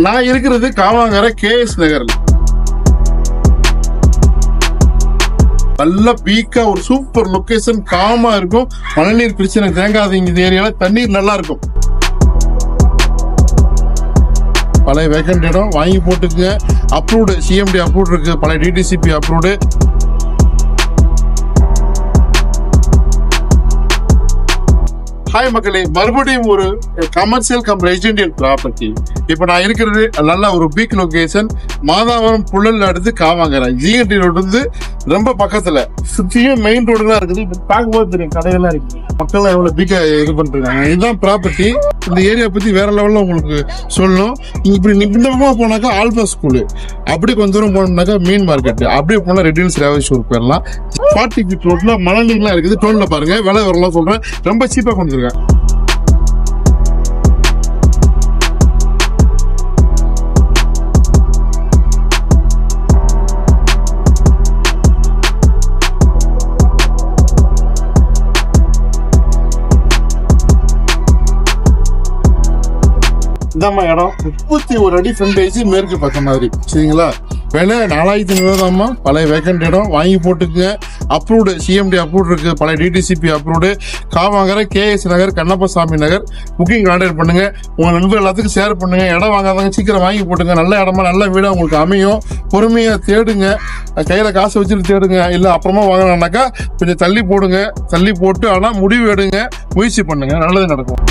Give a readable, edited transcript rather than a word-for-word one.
நான் இருக்கிறது காவாங்கரை KS நகர்ல. நல்ல பீக்கா ஒரு சூப்பர் லொகேஷன், காமா இருக்கும். மழைநீர் பிரச்சனை தேங்காதீங்க. இந்த ஏரியால தண்ணீர் நல்லா இருக்கும். பழைய வேக்கண்ட் இடம் வாங்கி போட்டுக்குங்க. அப்ரூவ்டு CMD அப்ரூவ்டு இருக்கு, பழைய DTCP அப்ரூவ்டு. ஹாய் மக்களே, மறுபடியும் ஒரு கமர்ஷியல் கம் ரெசிடென்டியல் ப்ராப்பர்ட்டி. இப்போ நான் இருக்கிறது நல்ல ஒரு பீக் லொகேஷன், மாதாவரம் புழல் அடுத்து காவாங்கரை. GNT ரோடு வந்து ரொம்ப பக்கத்துல, சுற்றியும் மெயின் ரோடு தான் இருக்குது. இப்போ பார்க்கும்போது தெரியும் கடையெல்லாம் இருக்கு, மக்கள் எவ்வளவு பீக்கா இது பண்றாங்க. இதுதான் ப்ராப்பர்ட்டி. இந்த ஏரியா பத்தி வேற லெவல்ல உங்களுக்கு சொல்லணும். இப்படி நிமிடமா போனாக்கா ஆல்பா ஸ்கூலு, அப்படி கொஞ்சம் தூரம் போனோம்னாக்கா மீன் மார்க்கெட், அப்படியே போனா ரெட்டில்ஸ் ரேவல் ஸ்டோர் போயிடலாம். 40 ஃபீட் ரோட்ல மணலிங்லாம் இருக்குது. டோன்ல பாருங்க, விலை வரலாம் சொல்றேன், ரொம்ப சீப்பா கொண்டு. இதாம்மா இடம், 31 அடி ஃப்ரண்டேஜ், மேற்கு பக்கம் மாதிரி. சரிங்களா? விலை 4500 தான்மா. பழைய வேக்கண்ட் இடம் வாங்கி போட்டுக்குங்க. அப்ரூவ்டு CMD அப்ரூவ்டு இருக்கு, பழைய DTCP அப்ரூவ்டு. காவாங்கரை KS நகர், கண்ணப்பசாமி நகர். புக்கிங் கான்டாக்ட் பண்ணுங்க. உங்க நண்பர் எல்லாத்துக்கும் ஷேர் பண்ணுங்க. இடம் வாங்காதவங்க சீக்கிரம் வாங்கி போட்டுங்க. நல்ல இடமா நல்ல வீடா உங்களுக்கு அமையும். பொறுமையா தேடுங்க, கையில காசு வச்சுட்டு தேடுங்க. இல்ல அப்புறமா வாங்கினாக்கா கொஞ்சம் தள்ளி போடுங்க. தள்ளி போட்டு ஆனா முடிவு எடுங்க, முயற்சி பண்ணுங்க, நல்லது நடக்கும்.